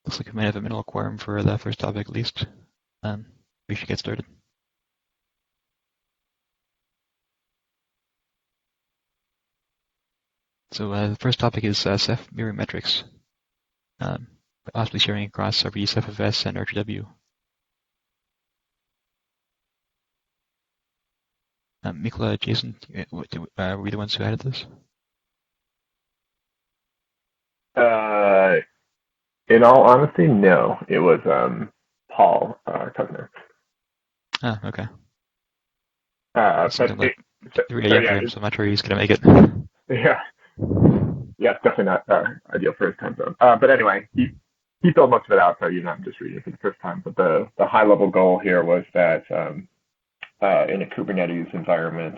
Looks like we might have a minimal quorum for the first topic at least. We should get started. So the first topic is Ceph mirroring metrics, possibly sharing across RB-Cephfs and RGW. Mikla, Jason, were we the ones who added this? In all honesty, no. It was Paul Kuzner. Ah, okay. But Something like so, 3 so a.m. yeah, for him, so I'm not sure he's going to make it. yeah, yeah, it's definitely not ideal for his time zone. But anyway, he filled most of it out, so I'm just reading it for the first time. But the high level goal here was that in a Kubernetes environment,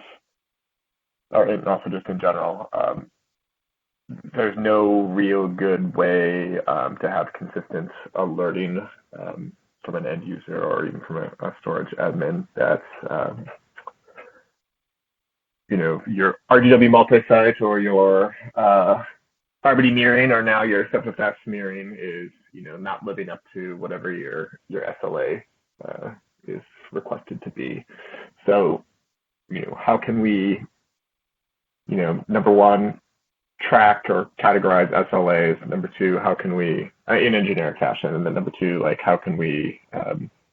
or also just in general, there's no real good way to have consistent alerting from an end user or even from a storage admin that your RGW multi-site or your RBD mirroring or now your Ceph mirroring is not living up to whatever your SLA is requested to be. So how can we number one, track or categorize SLAs. Number two, how can we, in a generic fashion, and then number two, like how can we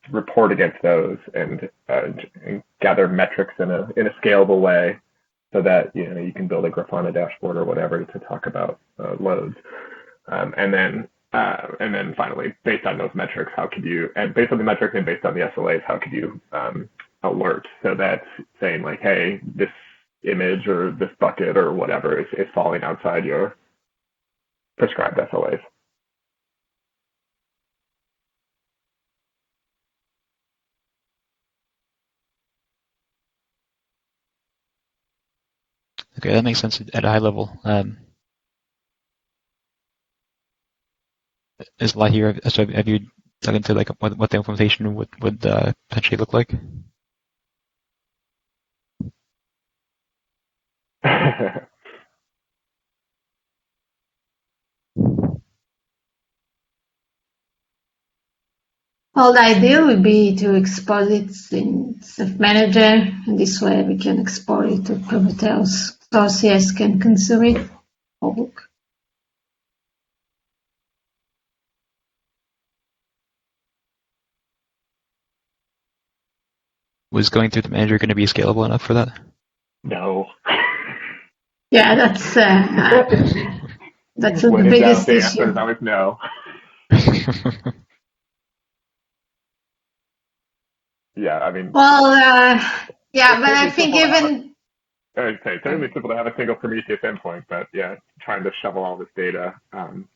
report against those and gather metrics in a scalable way, so that you can build a Grafana dashboard or whatever to talk about loads, and then finally, based on those metrics, how could you, and based on the metrics and based on the SLAs, how could you alert, so that's saying like, hey, this image or this bucket or whatever is falling outside your prescribed SLAs. Okay, that makes sense at a high level. There's a lot here. So have you dug into like what the implementation would potentially look like? Well, the idea would be to export it in Ceph Manager, and this way we can export it to Prometheus, so OCS can consume it or book. Was going through the manager going to be scalable enough for that? No. Yeah, that's the biggest the issue. answer is always no. Yeah, I mean. Well, yeah, but I think even. It's certainly simple to have a single Prometheus endpoint, but yeah, trying to shovel all this data, to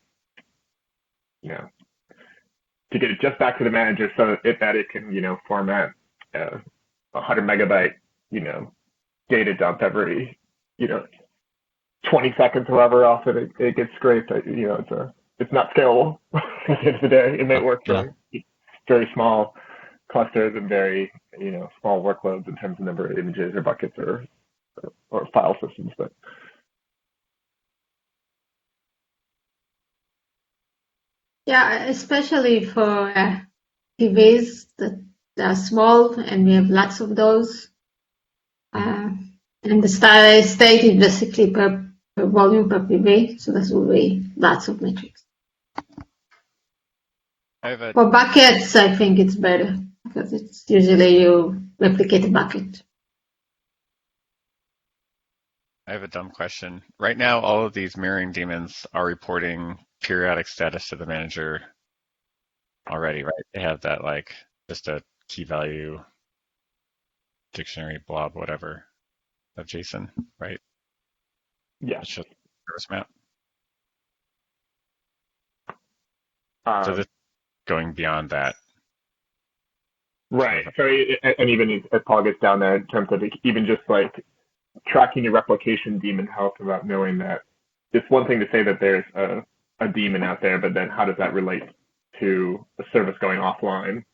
get it just back to the manager so that it can, format 100 megabyte, data dump every, 20 seconds, however often it gets scraped. It's not scalable at the end of the day. It may work for very small clusters and very, small workloads in terms of number of images or buckets or file systems, but. Yeah, especially for PVs that are small and we have lots of those. And the state is basically per volume per PV, so that will be lots of metrics. For buckets, I think it's better because it's usually you replicate a bucket. I have a dumb question. Right now, all of these mirroring daemons are reporting periodic status to the manager already, right? They have that like just a key value dictionary blob, whatever, of JSON, right? Yeah. It's just service map. So this going beyond that. Right. So, and even as Paul gets down there in terms of even just like tracking your replication daemon health without knowing that it's one thing to say that there's a daemon out there, but then how does that relate to a service going offline?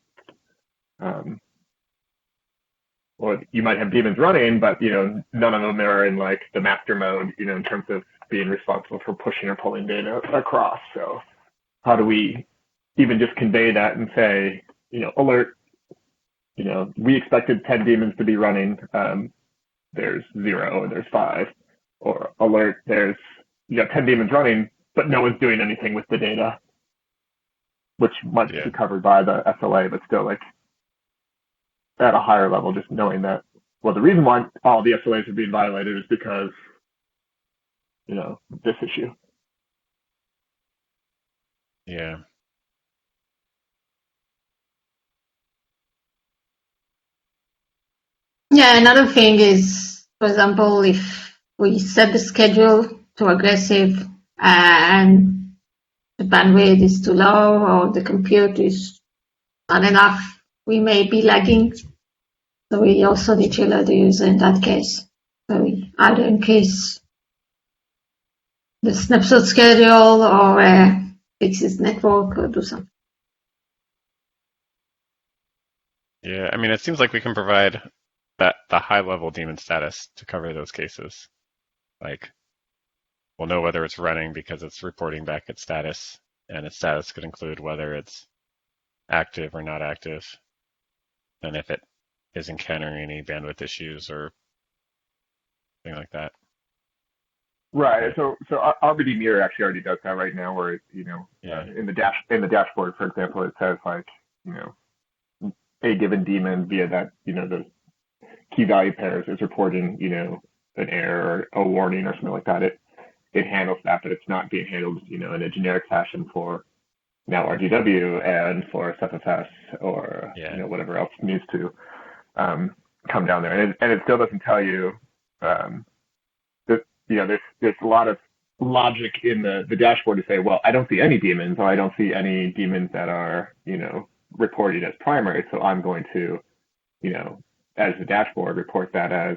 Or you might have daemons running, but none of them are in like the master mode, in terms of being responsible for pushing or pulling data across. So how do we even just convey that and say, alert, we expected 10 daemons to be running. There's 0 or there's 5. Or alert, there's 10 daemons running, but no one's doing anything with the data, which might be covered by the SLA, but still, like, at a higher level, just knowing that, well, the reason why all the SLAs are being violated is because, this issue. Yeah. Yeah, another thing is, for example, if we set the schedule too aggressive and the bandwidth is too low or the compute is not enough, we may be lagging. So we also need to alert the user in that case. So we either increase the snapshot schedule or fix its network or do something. Yeah, I mean, it seems like we can provide the high-level daemon status to cover those cases. Like, we'll know whether it's running because it's reporting back its status, and its status could include whether it's active or not active, and if it is encountering any bandwidth issues or thing like that. Right. So RBD Mirror actually already does that right now, where in the dashboard, for example, it says like a given daemon via that the key value pairs is reporting an error or a warning or something like that. It handles that, but it's not being handled in a generic fashion for now RGW and for SFFS or whatever else needs to come down there, and it still doesn't tell you. There's a lot of logic in the dashboard to say, well, I don't see any daemons, or I don't see any daemons that are reported as primary, so I'm going to as the dashboard report that as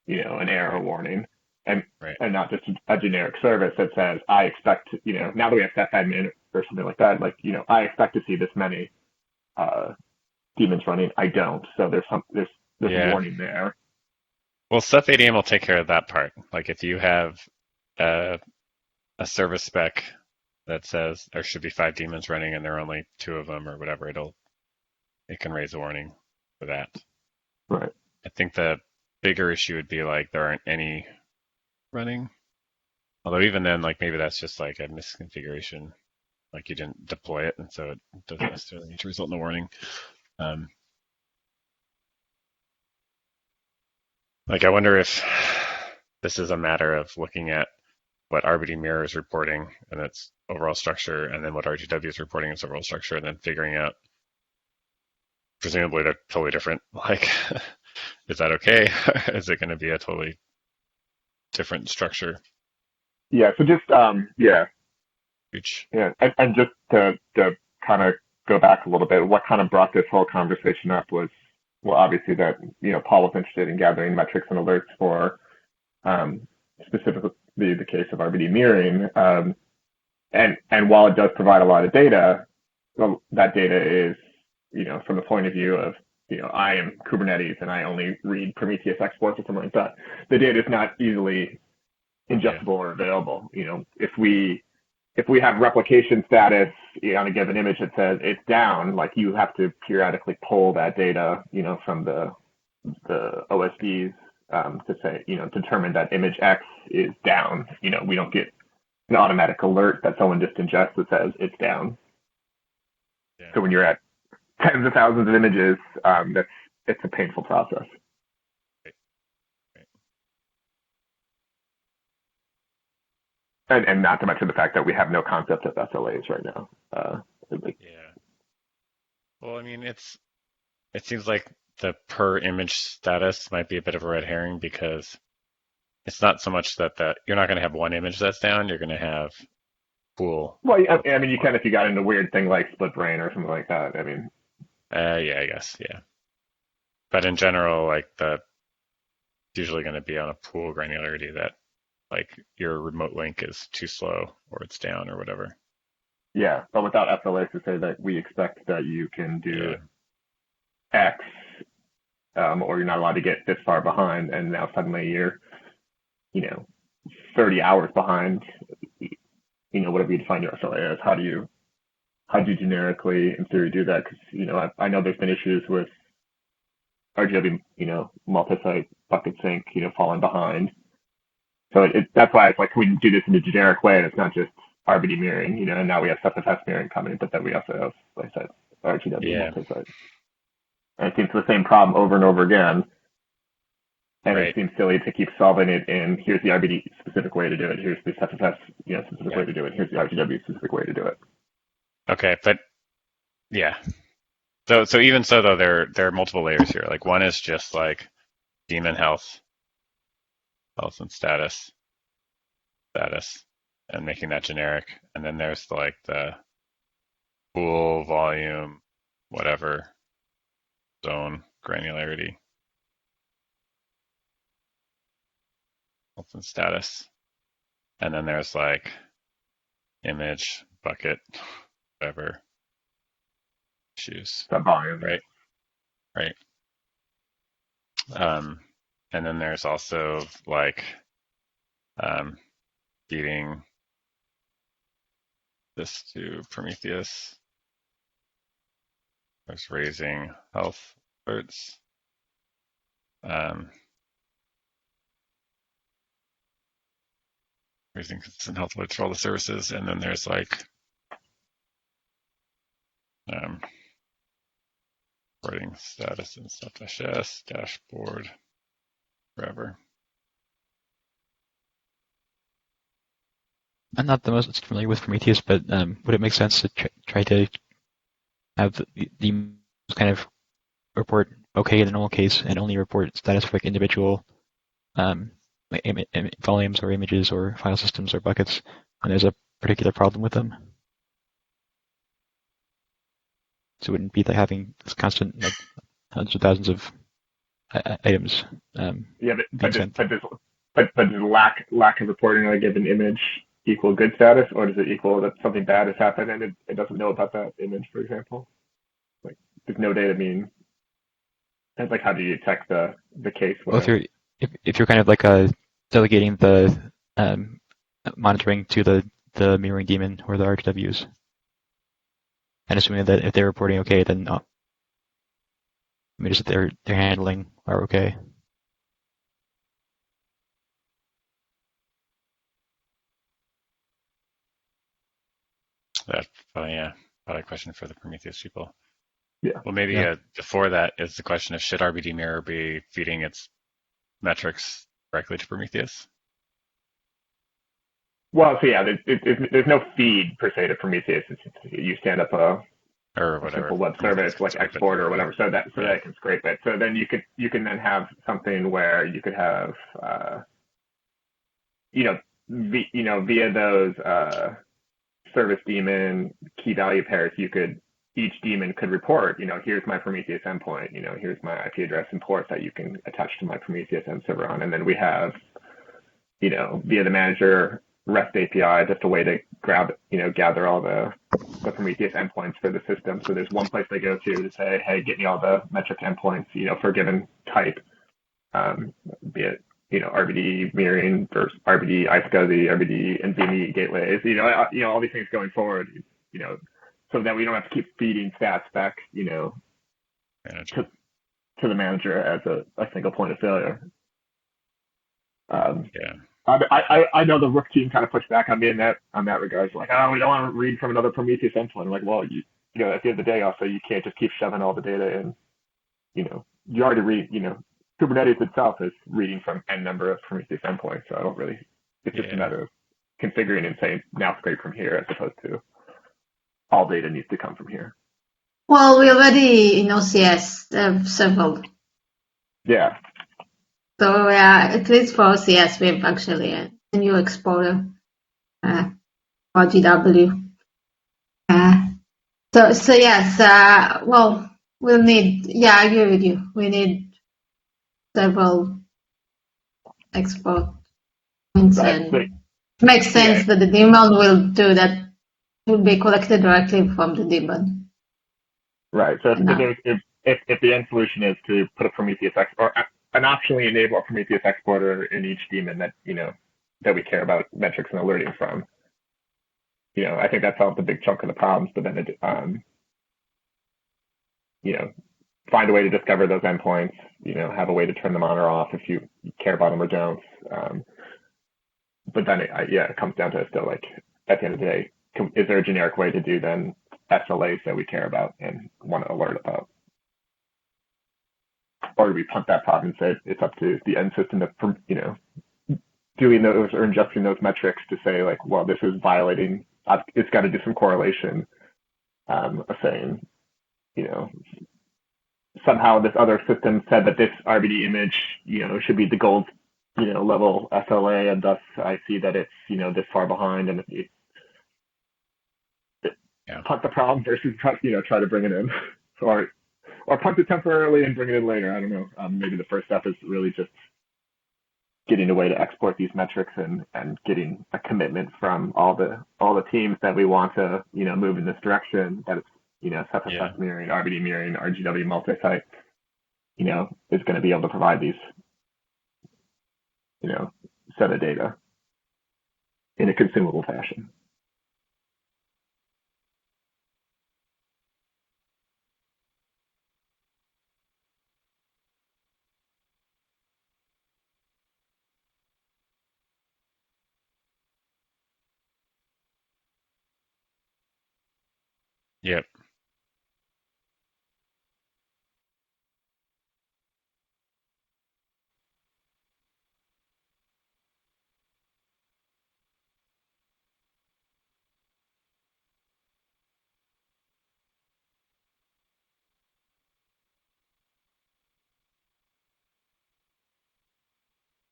an error warning, and not just a generic service that says I expect now that we have Ceph admin or something like that, like I expect to see this many daemons running. I don't, so there's a warning there. Well, Ceph ADM will take care of that part. Like if you have a service spec that says there should be 5 daemons running and there are only 2 of them or whatever, it can raise a warning for that. Right. I think the bigger issue would be like there aren't any running. Although even then, like maybe that's just like a misconfiguration, like you didn't deploy it, and so it doesn't necessarily need to result in a warning. Like I wonder if this is a matter of looking at what RBD Mirror is reporting and its overall structure, and then what RGW is reporting its overall structure, and then figuring out. Presumably they're totally different. Like, is that okay? Is it going to be a totally different structure? Yeah. So just Which, and just to kind of go back a little bit, what kind of brought this whole conversation up was, well, obviously that Paul was interested in gathering metrics and alerts for specifically the case of RBD mirroring, and while it does provide a lot of data, well, that data is from the point of view of I am Kubernetes and I only read Prometheus exports or something like that. The data is not easily ingestible or available. If we have replication status on a given image that says it's down, like you have to periodically pull that data, from the OSDs to say, determine that image X is down. We don't get an automatic alert that someone just ingests that says it's down. Yeah. So when you're at tens of thousands of images, it's a painful process. And not to mention the fact that we have no concept of SLAs right now. Well, I mean, it seems like the per image status might be a bit of a red herring because it's not so much that you're not going to have one image that's down. You're going to have pool. Well, I mean, you can if you got into a weird thing like split brain or something like that. I mean. Yeah, I guess, yeah. But in general, like it's usually going to be on a pool granularity that like your remote link is too slow or it's down or whatever. Yeah, but without SLAs to say that we expect that you can do X, or you're not allowed to get this far behind, and now suddenly you're, 30 hours behind, whatever you define your SLA as. How do how do you generically, in theory, do that? Because I know there's been issues with RGW, multi-site bucket sync, falling behind. So that's why it's like, can we do this in a generic way? And it's not just RBD mirroring, and now we have Ceph mirroring coming, but then we also have, like I said, RGW multi-site. And it seems the same problem over and over again. And It seems silly to keep solving it in, here's the RBD specific way to do it, here's the Ceph specific way to do it, here's the RGW specific way to do it. Okay, but yeah. So even so though, there are multiple layers here. Like one is just like daemon health and status, and making that generic. And then there's like the pool, volume, whatever, zone, granularity, health and status. And then there's like image, bucket, whatever, issues. That volume. Right. And then there's also like feeding this to Prometheus. There's raising health alerts. Raising consistent health alerts for all the services. And then there's like reporting status and Ceph dashboard, wherever. I'm not the most familiar with Prometheus, but would it make sense to try to have the kind of report okay in the normal case and only report status for like individual volumes or images or file systems or buckets when there's a particular problem with them? So it wouldn't be like having this constant like hundreds of thousands of items. But does lack of reporting on a given image equal good status, or does it equal that something bad has happened and it doesn't know about that image, for example? Like, does no data mean? And like, how do you detect the case? Well, if you're kind of like delegating the monitoring to the mirroring daemon or the RHWs, and assuming that if they're reporting okay, then images that they're handling are okay. That's probably a question for the Prometheus people. Yeah. Well, maybe before that is the question of should RBD mirror be feeding its metrics directly to Prometheus? Well, so there's no feed per se to Prometheus. It's you stand up a simple web service like export or whatever, so that it can scrape it. So then you can then have something where you could have via those service daemon key value pairs, each daemon could report, here's my Prometheus endpoint, here's my IP address and port that you can attach to my Prometheus end server on. And then we have, via the manager REST API, just a way to gather all the Prometheus endpoints for the system. So there's one place they go to say, hey, get me all the metric endpoints, for a given type, be it, RBD mirroring versus RBD iSCSI, RBD NVMe gateways, all these things going forward, so that we don't have to keep feeding stats back, to the manager as a single point of failure. I know the Rook team kind of pushed back on me on that regard. It's like, we don't want to read from another Prometheus endpoint. I'm like, well, at the end of the day, also you can't just keep shoving all the data in. You already read. Kubernetes itself is reading from n number of Prometheus endpoints, so I don't really. It's just a matter of configuring and saying now scrape from here, as opposed to all data needs to come from here. Well, we already in OCS have several. Yeah. So at least for OCS, we have actually a new exporter for GW. So yes, well, we'll need. Yeah, I agree with you. We need several export points, and it makes sense that the daemon will do that. Will be collected directly from the daemon. Right. So if the end solution is to put a Prometheus or an optionally enable a Prometheus exporter in each daemon that that we care about metrics and alerting from, I think that solves a big chunk of the problems, but then find a way to discover those endpoints, have a way to turn them on or off if you care about them or don't. But then it comes down to still like at the end of the day, is there a generic way to do then SLAs that we care about and want to alert about? Or do we punt that problem and say it's up to the end system to, doing those or ingesting those metrics to say like, well, this is violating, it's got to do some correlation of saying, somehow this other system said that this RBD image, should be the gold, level SLA, and thus I see that it's, this far behind, and punt the problem versus try to bring it in, or punt it temporarily and bring it in later. I don't know. Maybe the first step is really just getting a way to export these metrics and getting a commitment from all the teams that we want to move in this direction. That it's Ceph mirroring, RBD mirroring, RGW multi-site, is going to be able to provide these set of data in a consumable fashion. Yep.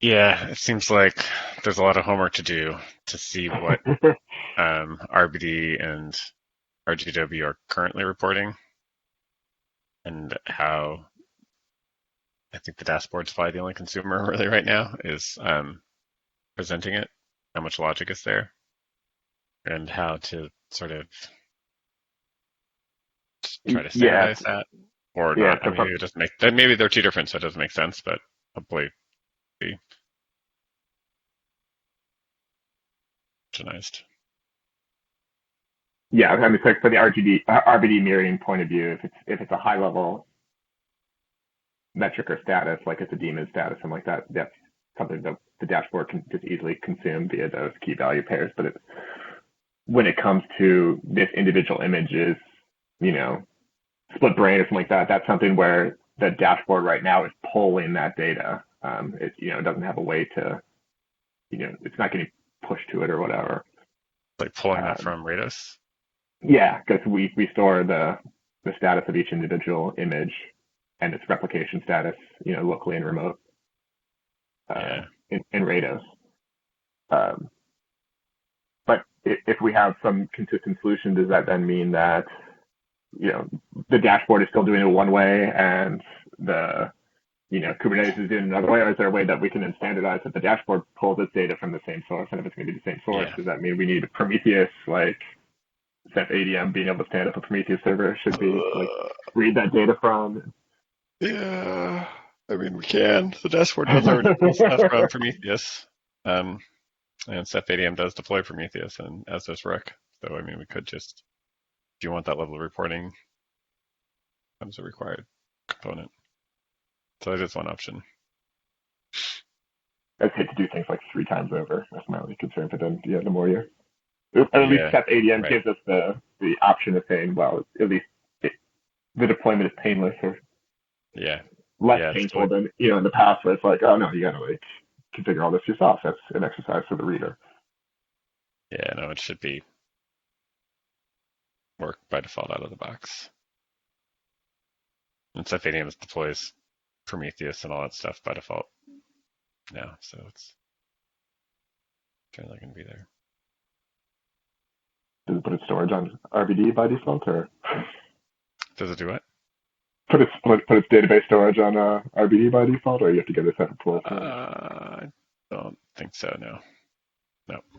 Yeah, it seems like there's a lot of homework to do to see what RBD and RGW are currently reporting and how I think the dashboard's probably the only consumer really right now is presenting it, how much logic is there, and how to sort of try to standardize that or not. I mean, maybe they're too different, so it doesn't make sense, but hopefully be organized. Yeah, I mean, so for the RBD mirroring point of view, if it's a high level metric or status, like it's a daemon status, something like that, that's something that the dashboard can just easily consume via those key value pairs. But when it comes to this individual images, split brain or something like that, that's something where the dashboard right now is pulling that data. It doesn't have a way to, it's not getting pushed to it or whatever. Like pulling that from Rados? Yeah, because we store the status of each individual image and its replication status, locally and remote in Rados. But if we have some consistent solution, does that then mean that the dashboard is still doing it one way and the Kubernetes is doing it another way, or is there a way that we can then standardize that the dashboard pulls its data from the same source? And if it's going to be the same source, does that mean we need a Prometheus, like Ceph ADM being able to stand up a Prometheus server should be like read that data from? Yeah, I mean, we can. The dashboard does already pull stuff from Prometheus. And Ceph ADM does deploy Prometheus, and as does Rook. So, I mean, we could just, if you want that level of reporting, becomes a required component. So that is one option. I'd hate to do things like 3 times over. That's my only concern. But then, the more you, at least Ceph ADM gives us the option of saying, well, at least the deployment is painless or less painful than in the past where it's like, oh no, you gotta like configure all this yourself. That's an exercise for the reader. Yeah, no, it should be work by default out of the box. And Ceph ADM deploys Prometheus and all that stuff by default now, so it's generally going to be there. Does it put its storage on RBD by default, or does it do what? Put its database storage on RBD by default, or you have to get a separate pool? I don't think so. No,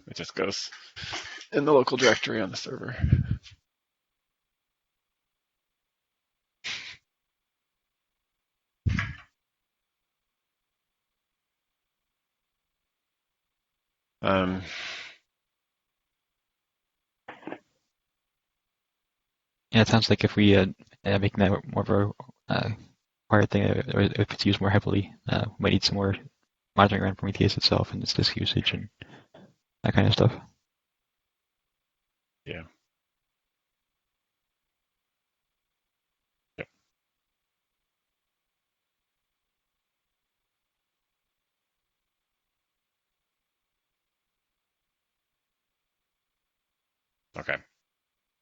it just goes in the local directory on the server. Yeah, it sounds like if we making that more of a required thing, or if it's used more heavily, we might need some more monitoring around Prometheus itself and its disk usage and that kind of stuff. Yeah. Yep. Okay.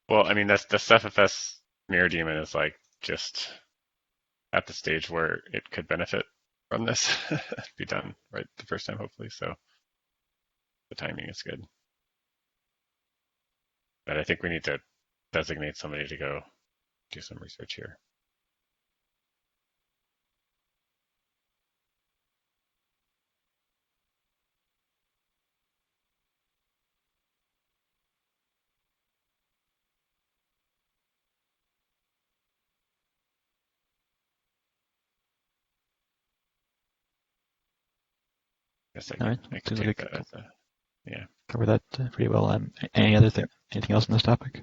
Well, I mean, that's the CephFS mirror daemon is like just at the stage where it could benefit from this be done right the first time, hopefully. So the timing is good. But I think we need to designate somebody to go do some research here. I guess All right, I could seems like we take could that as a, yeah. cover that pretty well. Anything else on this topic?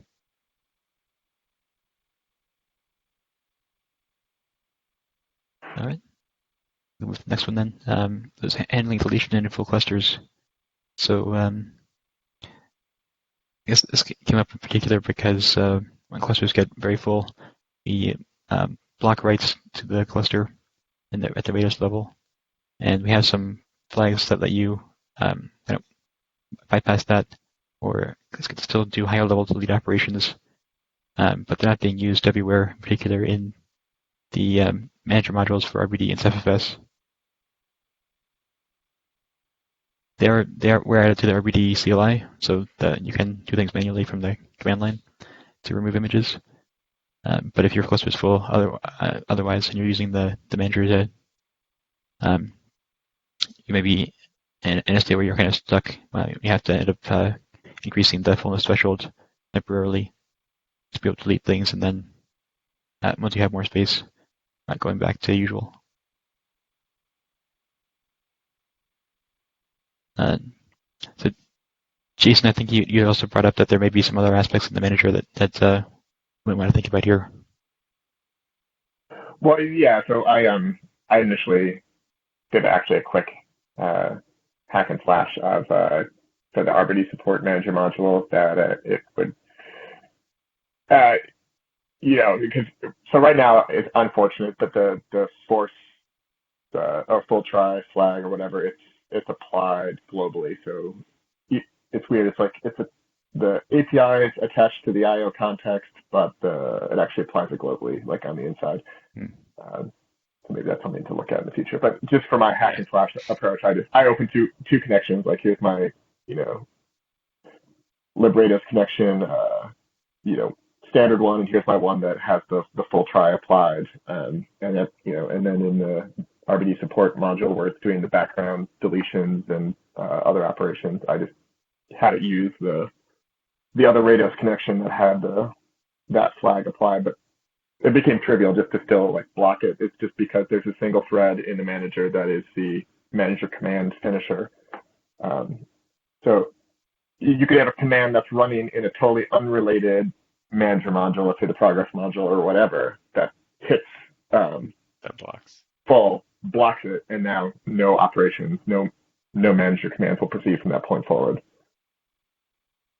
All right. We'll move to the next one then. There's handling deletion in full clusters. So I guess this came up in particular because when clusters get very full, we block writes to the cluster at the Rados level, and we have some flags that let you bypass that, or could still do higher level delete operations, but they're not being used everywhere, in particular in the manager modules for RBD and CephFS. We're added to the RBD CLI, so that you can do things manually from the command line to remove images. But if your cluster is full, otherwise, and you're using the manager to, you may be in a state where you're kind of stuck. You have to end up increasing the fullness threshold temporarily to be able to delete things, and then once you have more space, going back to usual. So, Jason, I think you also brought up that there may be some other aspects in the manager that we want to think about here. Well, yeah. So I initially did actually a quick hack and slash of for the RBD support manager module that it would because so right now it's unfortunate that the force or full try flag or whatever it's applied globally. So it's weird. It's like the API is attached to the IO context, but it actually applies it globally, like on the inside. So maybe that's something to look at in the future. But just for my hack and slash approach, I open two connections. Like here's my Librados connection, standard one, and here's my one that has the full try applied. And that and then in the RBD support module where it's doing the background deletions and other operations, I just had it use the other Rados connection that had that flag applied, but it became trivial just to still like block it. It's just because there's a single thread in the manager that is the manager command finisher. So you could have a command that's running in a totally unrelated manager module, let's say the progress module or whatever, that hits that blocks it, and now no operations, no manager commands will proceed from that point forward.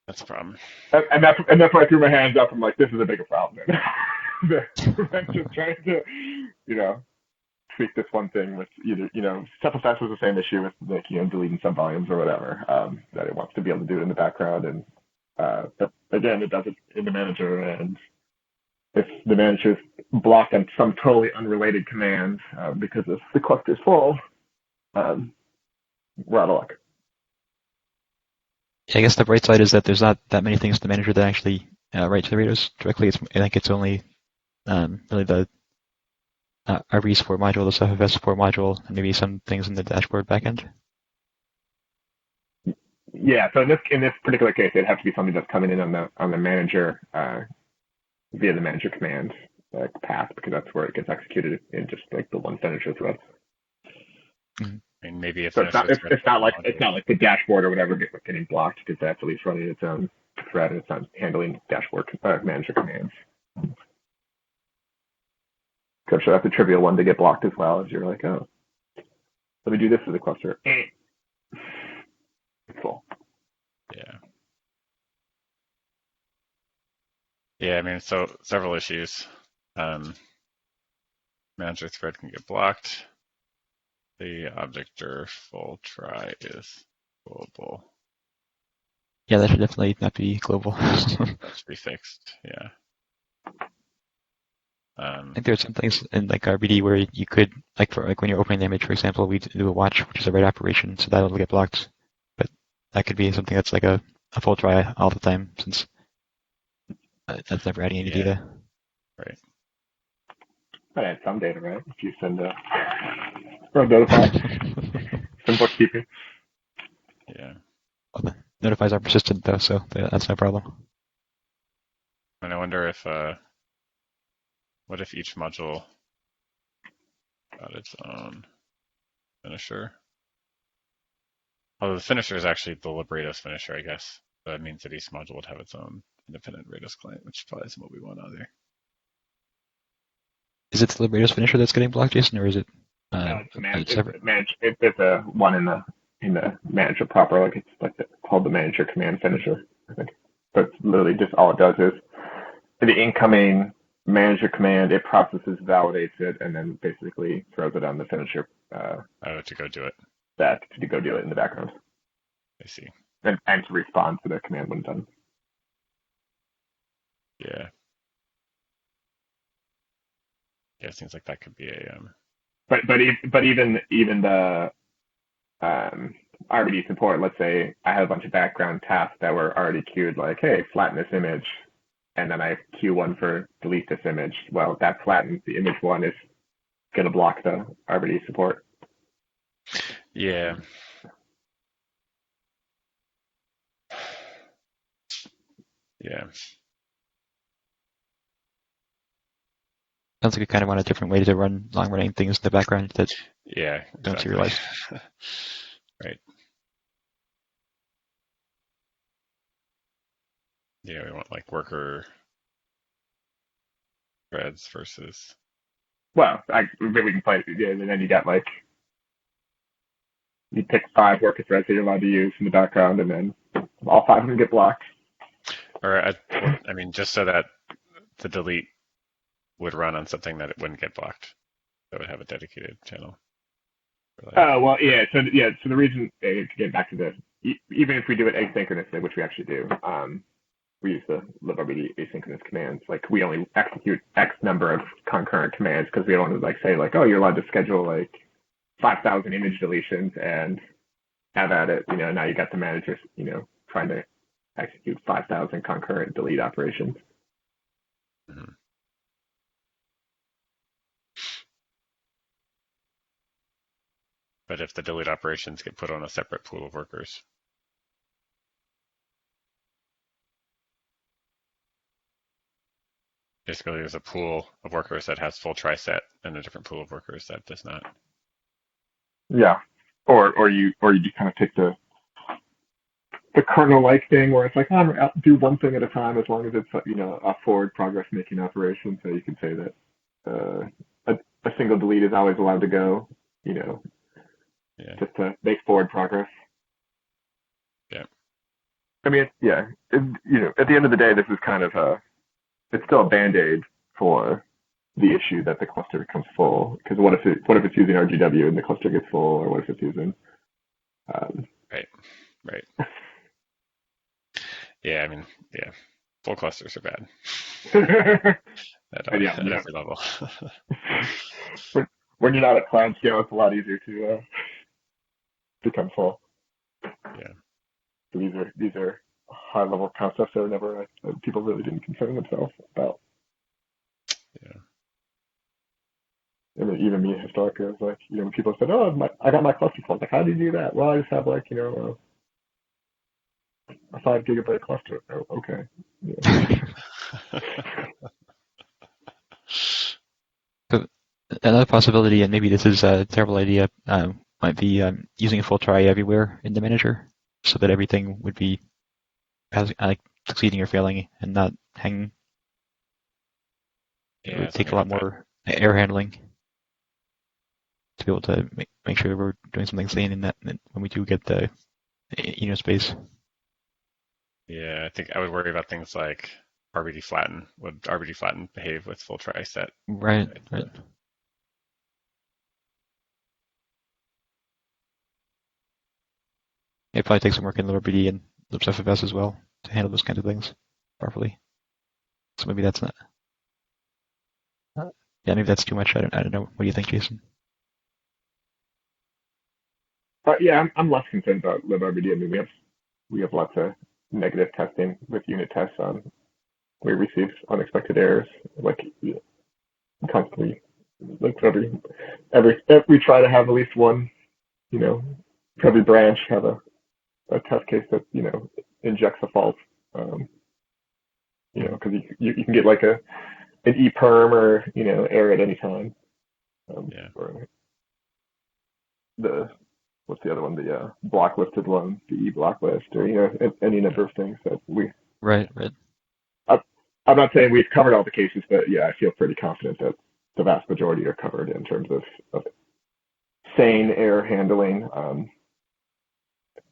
That's a problem. And that's why I threw my hands up. I'm like, this is a bigger problem than just trying to, tweak this one thing with either, CephFS was the same issue with like, deleting subvolumes or whatever, that it wants to be able to do it in the background. And but again, it does it in the manager. And if the manager is blocked on some totally unrelated command because of the cluster's full, we're out of luck. I guess the bright side is that there's not that many things in the manager that actually write to the Rados directly. I think it's only really the RB support module, the CephFS support module, and maybe some things in the dashboard backend. Yeah, so in this particular case, it'd have to be something that's coming in on the manager via the manager command path, because that's where it gets executed in just like the one finisher thread. Mm-hmm. And maybe if so it's not like the dashboard or whatever getting blocked, because that's at least running its own thread and it's not handling dashboard manager commands. I'm sure that's a trivial one to get blocked as well, as you're like, oh, let me do this as a cluster. It's full. Yeah. Yeah, I mean, so several issues. Manager thread can get blocked. The objector full try is global. Yeah, that should definitely not be global. That should be fixed. Yeah. I think there's some things in like RBD where you could, like for like when you're opening the image, for example, we do a watch, which is a write operation, so that'll get blocked. But that could be something that's like a full try all the time, since that's never adding any data. Right. But add some data, right? If you send a or notify, some bookkeeping. Yeah. Well, the notifies are persistent though, so that's no problem. And I wonder if, what if each module got its own finisher? Although the finisher is actually the Liberatos finisher, I guess. That means that each module would have its own independent Rados client, which probably isn't what we want either. Is it the Liberatos finisher that's getting blocked, Jason, or is it No, it's separate? It's a one in the manager proper, like it's like called the manager command finisher, I think. But it's literally just all it does is for the incoming manager command, it processes, validates it, and then basically throws it on the finisher To go do it. stack to go do it in the background. I see. And to respond to the command when done. Yeah. Yeah, it seems like that could be a But even the RBD support, let's say I have a bunch of background tasks that were already queued, like, hey, flatten this image, and then I queue one for delete this image. Well, that flattens the image one is going to block the RBD support. Yeah. Yeah. Sounds like you kind of want a different way to run long-running things in the background that Yeah. don't Exactly. serialize. Right. Yeah, we want like worker threads versus. Well, we can play, yeah, and then you got like, you pick 5 worker threads that you're allowed to use in the background, and then all 5 of them get blocked. Or, I mean, just so that the delete would run on something that it wouldn't get blocked. That would have a dedicated channel. Oh, well, yeah. So the reason, to get back to this, even if we do it asynchronously, which we actually do, we use the librd asynchronous commands. Like, we only execute X number of concurrent commands because we don't want to like say like, oh, you're allowed to schedule like 5,000 image deletions and have at it. Now you got the managers, trying to execute 5,000 concurrent delete operations. Mm-hmm. But if the delete operations get put on a separate pool of workers, basically there's a pool of workers that has full try set and a different pool of workers that does not. Yeah, or you just kind of take the kernel-like thing where it's like, I'll do one thing at a time as long as it's a forward progress-making operation. So you can say that a single delete is always allowed to go, just to make forward progress. Yeah. I mean, at the end of the day, this is kind of it's still a band-aid for the issue that the cluster becomes full. Because what if it's using RGW and the cluster gets full, or what if it's using Right. Yeah, I mean, full clusters are bad at every level. When you're not at cloud scale, it's a lot easier to become full. Yeah. So these are high-level concepts that are never people really didn't concern themselves about. Yeah. I mean, even me historically, I was like, when people said, "Oh, I got my cluster full," like, how do you do that? Well, I just have like a 5 gigabyte cluster. Oh, okay. Yeah. So another possibility, and maybe this is a terrible idea, might be using a full try everywhere in the manager, so that everything would be succeeding or failing and not hanging. Yeah, it would take a lot more error handling to be able to make sure we're doing something sane in that when we do get the space. Yeah, I think I would worry about things like RBD flatten. Would RBD flatten behave with full try set? Right. It probably takes some work in LibRBD and libcepfs as well to handle those kinds of things properly. So maybe that's not. Yeah, maybe that's too much. I don't know. What do you think, Jason? Yeah, I'm less concerned about libRBD. I mean, we have lots of negative testing with unit tests on we receive unexpected errors, like constantly, like we try to have at least one, for every branch have a test case that injects a fault, because you can get like an ePerm or error at any time. Or what's the other one? The blocklisted loan, the e-blocklist, or any number of things that we. Right. I'm not saying we've covered all the cases, but yeah, I feel pretty confident that the vast majority are covered in terms of sane error handling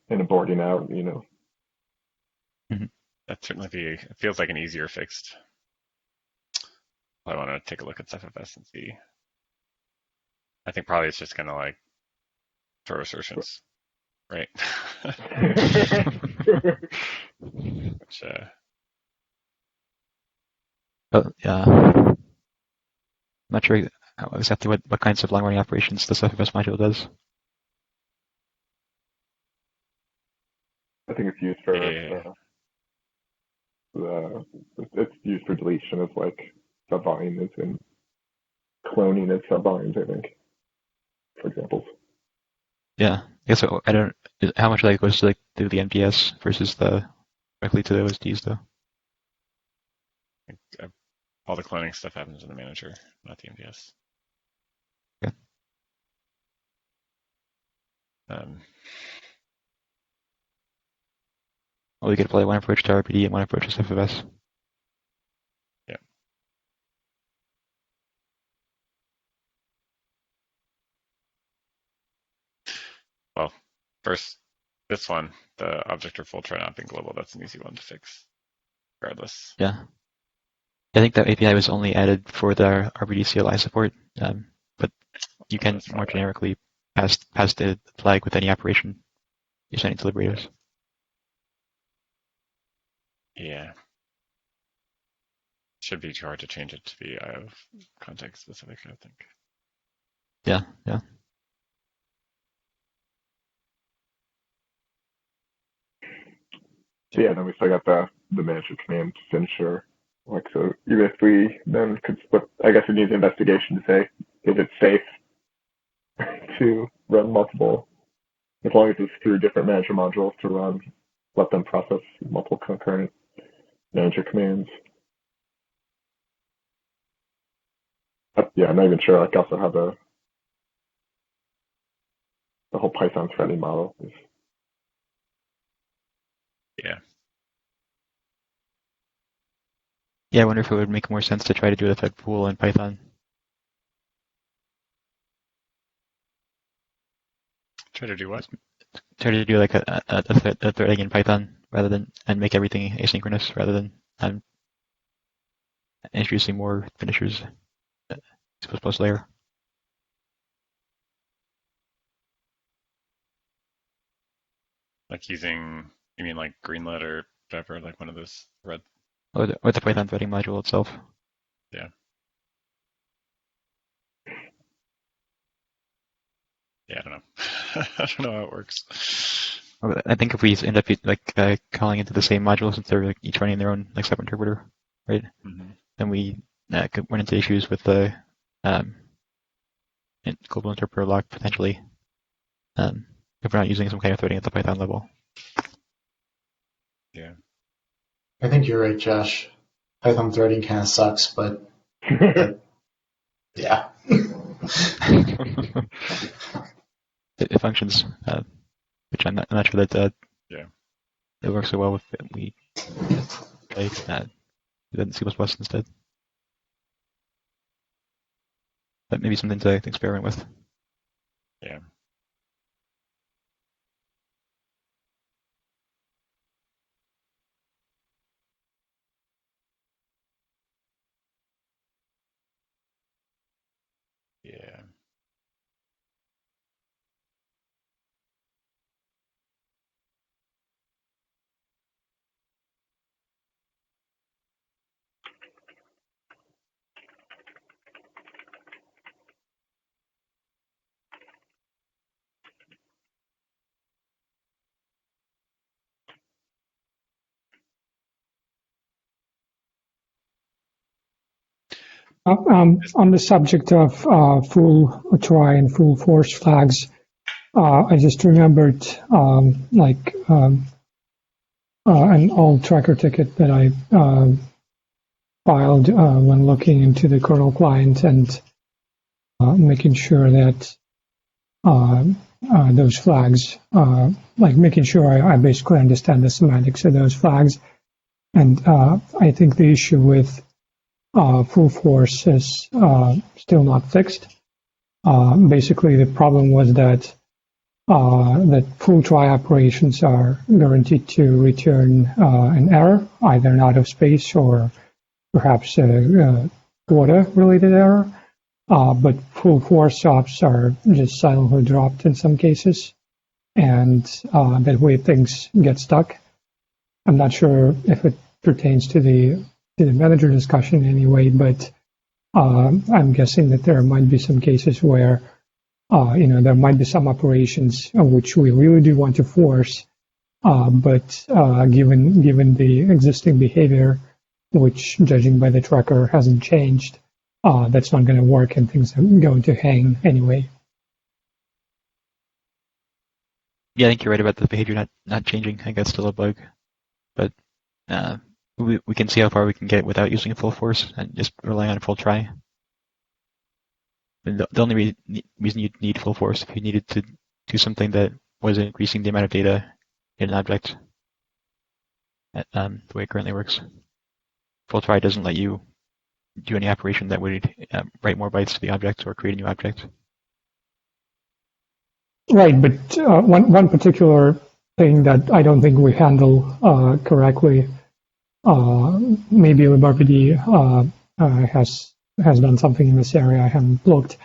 and aborting out. Mm-hmm. That certainly it feels like an easier fix. I want to take a look at CephFS and see. I think probably it's just gonna like throw assertions, right? Which, yeah. I'm not sure exactly what kinds of long-running operations the CephFS module does. I think it's used for it's used for deletion of like subvolumes and cloning of subvolumes, I think, for examples. Yeah, I guess I don't. How much of that goes to like through the NPS versus directly to the OSDs though? all the cloning stuff happens in the manager, not the MPS. Yeah. Well, we could apply one approach to RPD and one approach to CephFS. Yeah. Well, first, this one, the object or full try not being global, that's an easy one to fix, regardless. Yeah. I think that API was only added for the RBD CLI support, but you can more generically pass the flag with any operation you're sending to liberators. Yeah. Should be too hard to change it to be out of context specific, I think. Yeah. So yeah, then we still got the manager command finisher. Like, so even if we then could split, I guess it needs investigation to say, is it safe to run multiple, as long as it's through different manager modules to run, let them process multiple concurrent manager commands. Yeah, I'm not even sure like also how the whole Python threading model is. Yeah. Yeah, I wonder if it would make more sense to try to do the thread pool in Python. Try to do what? Try to do like a threading in Python and make everything asynchronous rather than introducing more finishers C++ layer. Like using, you mean like Greenlit or whatever, like one of those red? Or the Python threading module itself. Yeah. Yeah, I don't know. I don't know how it works. I think if we end up like calling into the same module since they're like each running their own like sub-interpreter, right? Mm-hmm. Then we could run into issues with the global interpreter lock potentially if we're not using some kind of threading at the Python level. Yeah. I think you're right, Josh. Python threading kind of sucks, but yeah. It functions, which I'm not sure that it works so well with we try that in C++ instead. but maybe something to experiment with. Yeah. Yeah. On the subject of full try and full force flags, I just remembered an old tracker ticket that I filed when looking into the kernel client and making sure that those flags, making sure I basically understand the semantics of those flags. And I think the issue with full force is still not fixed. Basically, the problem was that full try operations are guaranteed to return an error, either an out of space or perhaps a quota-related error. But full force ops are just silently dropped in some cases, and that way things get stuck. I'm not sure if it pertains to the manager discussion anyway, but I'm guessing that there might be some cases where there might be some operations which we really do want to force, but given the existing behavior, which judging by the tracker hasn't changed, that's not going to work and things are going to hang anyway. Yeah, I think you're right about the behavior not changing. I think that's still a bug, but we can see how far we can get without using full force and just relying on a full try. And the only reason you'd need full force if you needed to do something that was increasing the amount of data in an object, the way it currently works. Full try doesn't let you do any operation that would write more bytes to the object or create a new object. Right, but one particular thing that I don't think we handle correctly, maybe LibRPD has done something in this area. I haven't looked,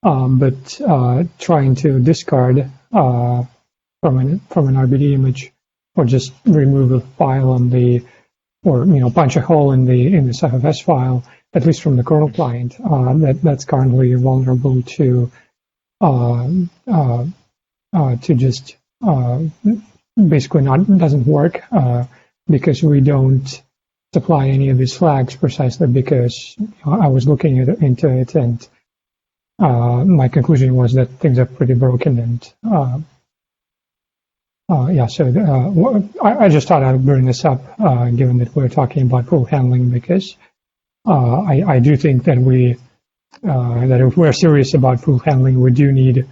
but trying to discard from an RBD image, or just remove a file on the, or punch a hole in the CephFS file, at least from the kernel client, that's currently vulnerable to just basically doesn't work because we don't supply any of these flags precisely because I was looking into it and my conclusion was that things are pretty broken and so I just thought I'd bring this up given that we're talking about full handling because I do think that that if we're serious about full handling, we do need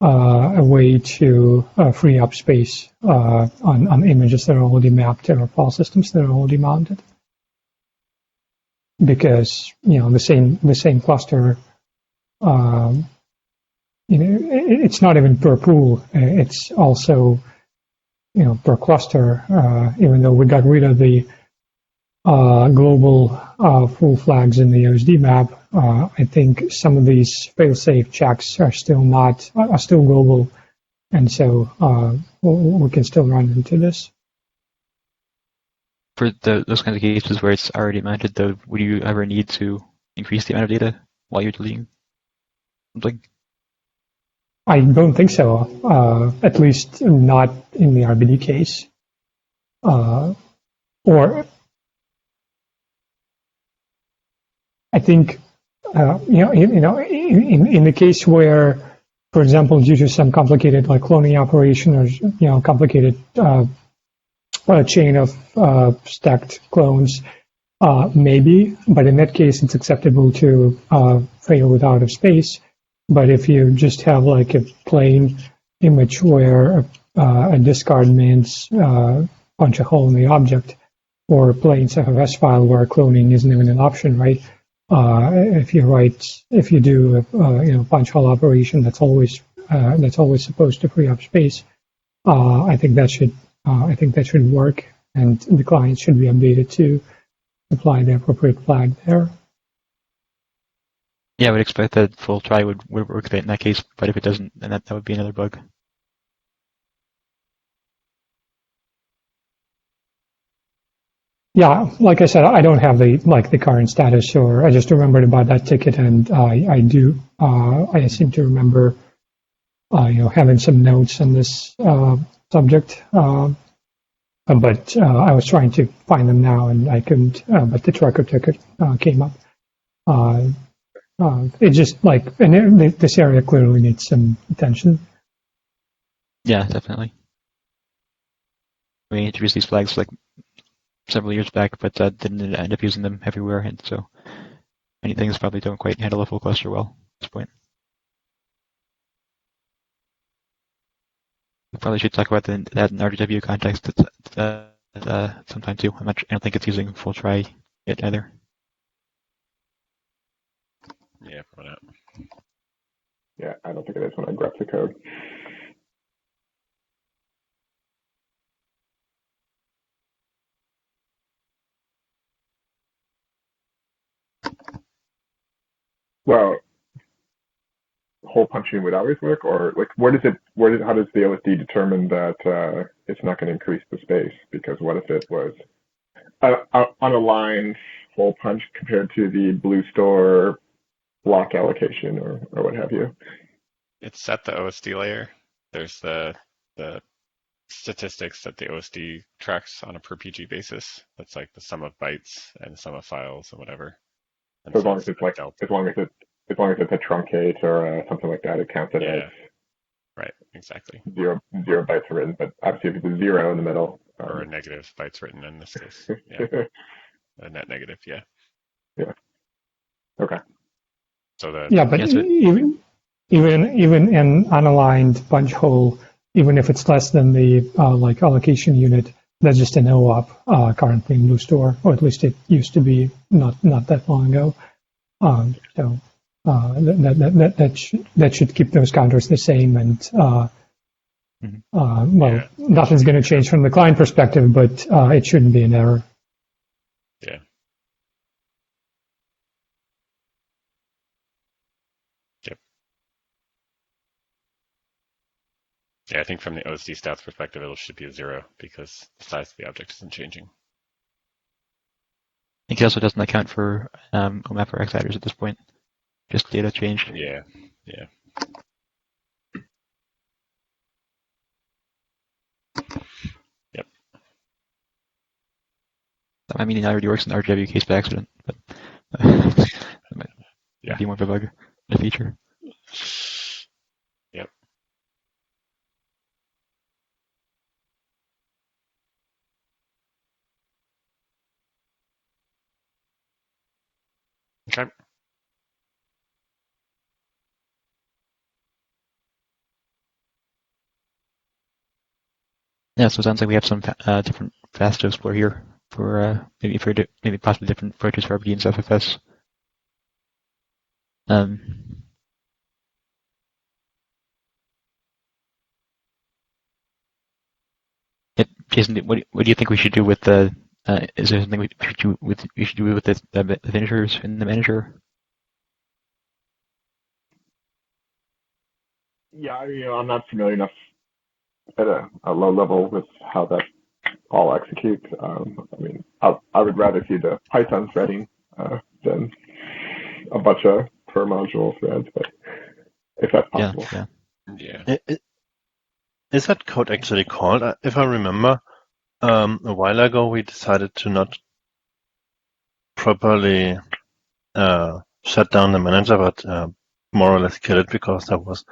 a way to free up space on images that are already mapped or file systems that are already mounted. Because the same cluster, it's not even per pool. It's also per cluster. Even though we got rid of the global full flags in the OSD map, I think some of these fail-safe checks are still global, and so we can still run into this. For those kinds of cases where it's already mounted, though, would you ever need to increase the amount of data while you're deleting something? I don't think so, at least not in the RBD case. Or I think, in the case where, for example, due to some complicated like cloning operation or complicated chain of stacked clones, maybe, but in that case, it's acceptable to fail with out of space. But if you just have like a plain image where a discard means punch a hole in the object, or a plain CephFS file where cloning isn't even an option, right? if you do punch hole operation that's always supposed to free up space, I think that should work, and the client should be updated to apply the appropriate flag there. Yeah, I would expect that full try would work in that case, but if it doesn't, then that would be another bug. Yeah, like I said, I don't have the current status, or I just remembered about that ticket, and I seem to remember having some notes on this subject, but I was trying to find them now, and I couldn't. But the tracker ticket came up. It just this area clearly needs some attention. Yeah, definitely. We introduced these flags like several years back, but didn't end up using them everywhere, and so many things probably don't quite handle a full cluster well at this point. We probably should talk about that in RDW context sometime too. I don't think it's using full try yet either. Yeah, probably not. Yeah, I don't think it is when I grep the code. Well, hole punching would always work, or like how does the OSD determine that it's not going to increase the space? Because what if it was unaligned hole punch compared to the blue store block allocation or what have you? It's at the OSD layer. There's the statistics that the OSD tracks on a per PG basis. That's like the sum of bytes and the sum of files and whatever. And So as long as it's a truncate or something like that, it counts it as right, exactly. Zero bytes are written, but obviously if it's a zero in the middle, or a negative bytes written in this case, yeah, a net negative, yeah. Okay. So but even in unaligned punch hole, even if it's less than the allocation unit, that's just an OOP currently in blue store, or at least it used to be not that long ago. So that should keep those counters the same, and nothing's going to change from the client perspective, but it shouldn't be an error. Yeah. Yep. Yeah, I think from the OSD stats perspective, it should be a 0 because the size of the object isn't changing. I think it also doesn't account for OMAP or X-adders at this point. Just data changed. Yeah. Yep. I mean, it already works in the RGW case by accident, but that might be more of a bug, a feature. Yep. Okay. Yeah, so it sounds like we have some different paths to explore here for maybe possibly different approaches for RBD and SFFS. Jason, what do you think we should do with the? Is there something we should do with the finishers in the manager? Yeah, I'm not familiar enough at a low level with how that all executes. I would rather see the Python threading than a bunch of per module threads, but if that's possible. Yeah. Is that code actually called? If I remember, a while ago we decided to not properly shut down the manager, but more or less kill it because that was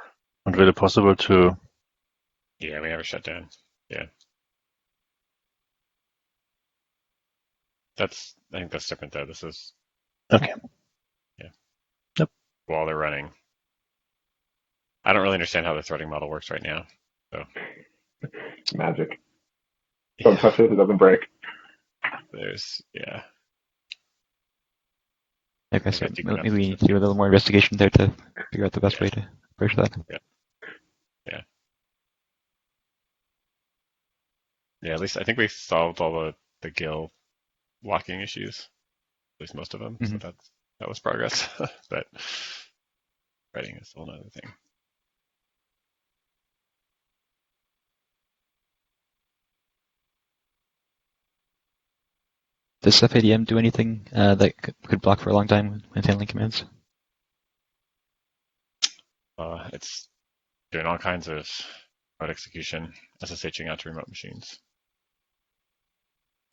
not really possible to. Yeah, we never shut down. Yeah. I think that's different though. This is okay. Yeah. Yep. While they're running. I don't really understand how the threading model works right now. So magic. Don't touch it, it doesn't break. There's Okay, so got deep maybe enough we to- need to do a little more investigation there to figure out the best Yeah. way to approach that. Yeah, at least I think we solved all the Gil locking issues, at least most of them. So Mhm. that was progress. But writing is a whole other thing. Does Ceph ADM do anything that could block for a long time when handling commands? It's doing all kinds of remote execution, SSHing out to remote machines.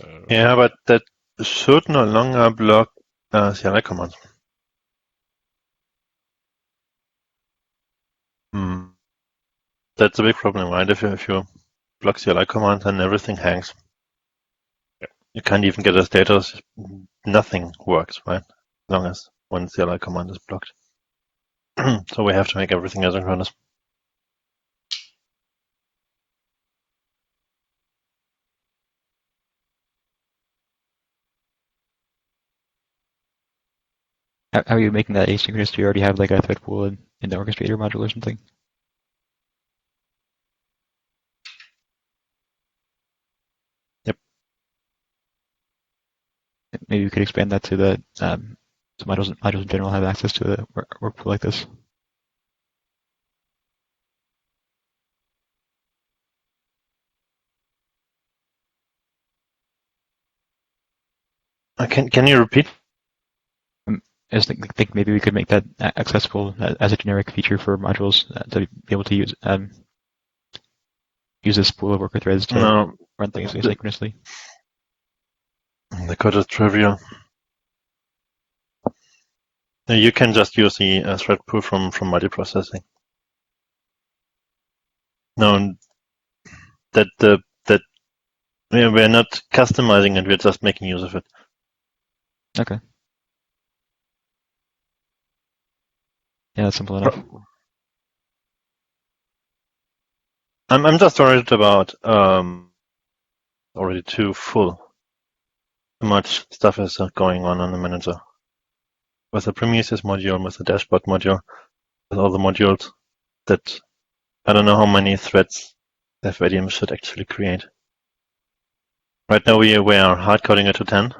So, Yeah, but that should no longer block CLI commands. That's a big problem, right? If you block CLI commands, then everything hangs. Yep. You can't even get a status. Nothing works, right? As long as one CLI command is blocked. So we have to make everything asynchronous. How are you making that asynchronous? Do you already have like a thread pool in the orchestrator module or something? Yep. Maybe we could expand that to the so modules in general have access to a workflow like this. Can you repeat? I just think maybe we could make that accessible as a generic feature for modules to be able to use this pool of worker threads to No, run things asynchronously. the code is trivial. You can just use the thread pool from multiprocessing. No, that we're not customizing it. We're just making use of it. Okay. Yeah, that's simple enough. I'm just worried about already too full. Too much stuff is going on the manager. With the Prometheus module, with the dashboard module, with all the modules that I don't know how many threads the FIDM should actually create. Right now we are hard coding it to 10.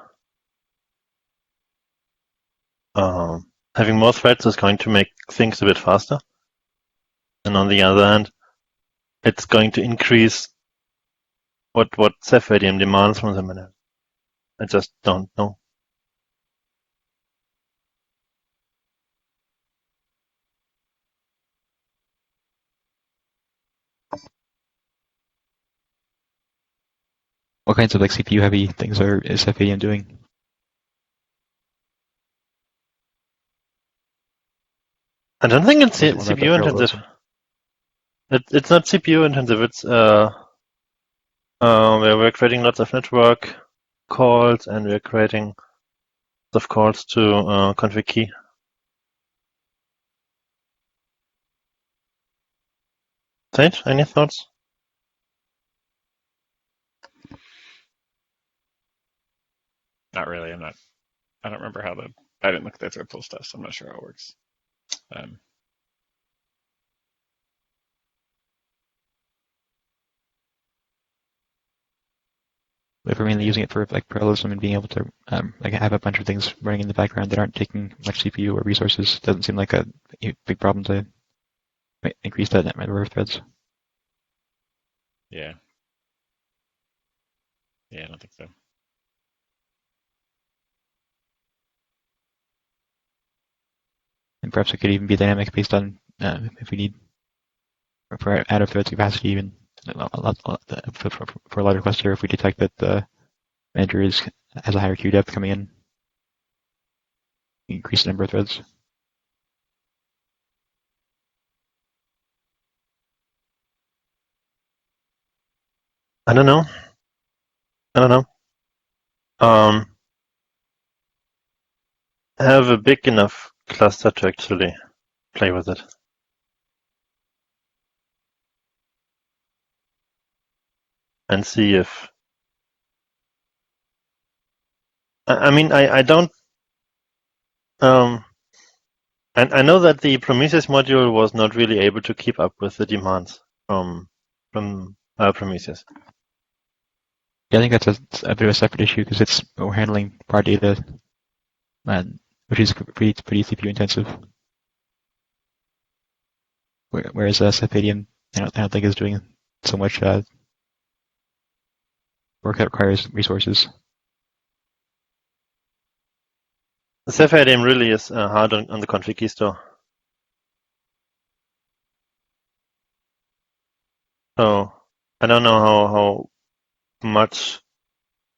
Having more threads is going to make things a bit faster. And on the other hand, it's going to increase what Ceph ADM demands from the manager. I just don't know. What kinds of like CPU heavy things is FADM doing? I don't think it's Or is it more about the CPU intensive. parallelism? It's not CPU intensive. It's we're creating lots of network calls and we're creating lots of calls to config key. Sage, any thoughts? not really. I don't remember I didn't look at the thread pool stuff, so I'm not sure how it works. If we're mainly using it for like parallelism and being able to like have a bunch of things running in the background that aren't taking much CPU or resources, doesn't seem like a big problem to increase that number of threads. Yeah. Yeah, I don't think so. And perhaps it could even be dynamic based on if we need for out of threads capacity, even for a larger cluster, if we detect that the manager has a higher queue depth coming in, increase the number of threads. I don't know. Have a big enough cluster to actually play with it. And see if I mean I don't And I know that the Prometheus module was not really able to keep up with the demands from Prometheus. Yeah, I think that's a bit of a separate issue because we're handling raw data, which is pretty CPU intensive. Whereas Ceph I don't think is doing so much work that requires resources. The Ceph really is hard on the config key store. So I don't know how much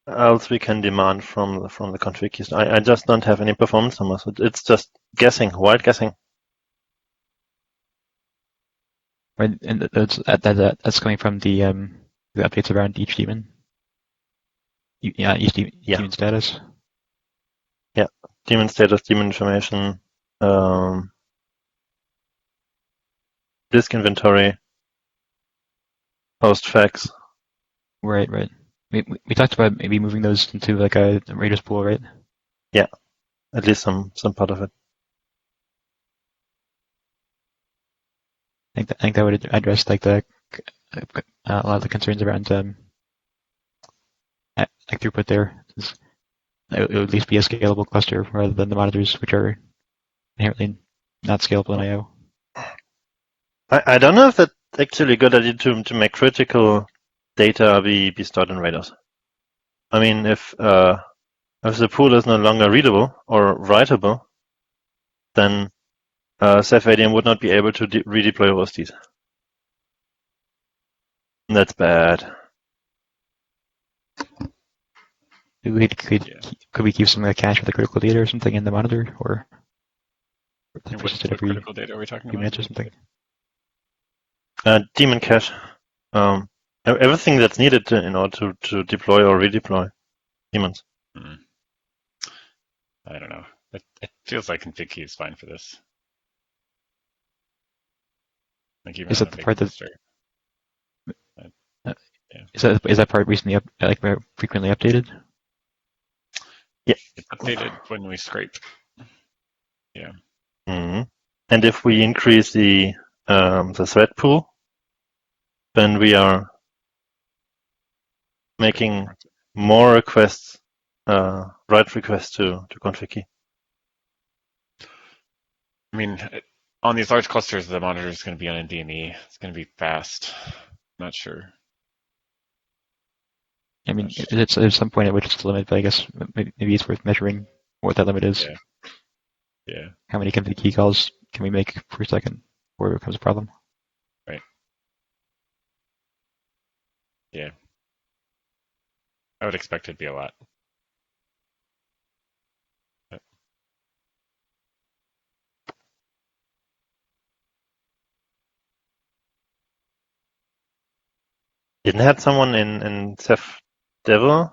else we can demand from the config key store. I just don't have any performance numbers. It's just guessing, wild guessing. Right, and that's coming from the updates around each daemon. Each daemon status. Yeah, daemon status, daemon information, disk inventory, host facts. Right. We talked about maybe moving those into like a Raiders pool, right? Yeah, at least some part of it. I think that would address like a lot of the concerns around like throughput there. It would at least be a scalable cluster rather than the monitors, which are inherently not scalable in I/O. I don't know if that's actually a good idea to make critical data be stored in Raiders. I mean, if the pool is no longer readable or writable, then Ceph would not be able to redeploy OSDs. That's bad. Could we keep some of the cache with the critical data or something in the monitor, or What every critical data are we talking few about? minutes or something? Daemon cache. Everything that's needed in order to deploy or redeploy daemons. I don't know. It feels like config key is fine for this. Like even Is that the part that is that part recently very frequently updated? Yeah, it's updated when we scrape. Yeah. Mm-hmm. And if we increase the thread pool, then we are making more requests, write requests to config key. I mean, on these large clusters, the monitor is going to be on NVMe. It's going to be fast. Not sure. I mean, there's some point at which it's the limit, but I guess maybe it's worth measuring what that limit is. Yeah. How many config key calls can we make per second before it becomes a problem? Right. Yeah. I would expect it'd be a lot. Didn't have someone in Ceph Devil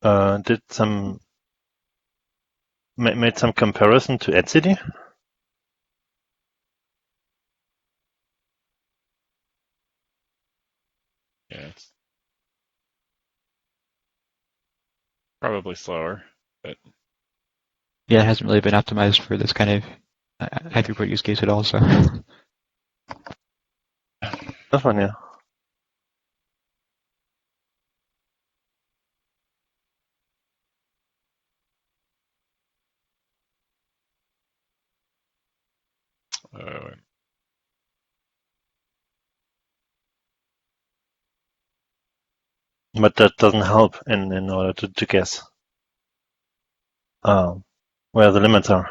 made some comparison to etcd? Yeah, it's probably slower, but Yeah, it hasn't really been optimized for this kind of high throughput use case at all. So That's one, yeah. But that doesn't help in order to guess where the limits are.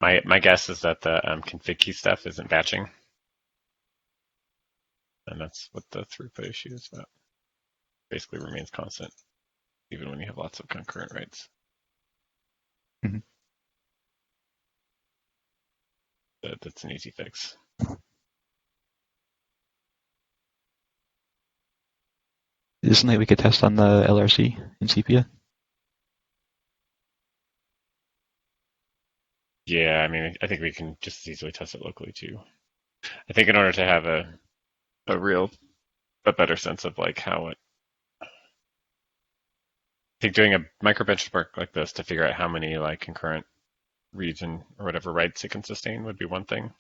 my guess is that the config key stuff isn't batching. And that's what the throughput issue is about. Basically remains constant, even when you have lots of concurrent writes. Mhm. That's an easy fix. Is this something we could test on the LRC in Sepia? Yeah, I mean, I think we can just as easily test it locally too. I think in order to have a better sense of like how it, I think doing a micro benchmark like this to figure out how many like concurrent reads or whatever writes it can sustain would be one thing.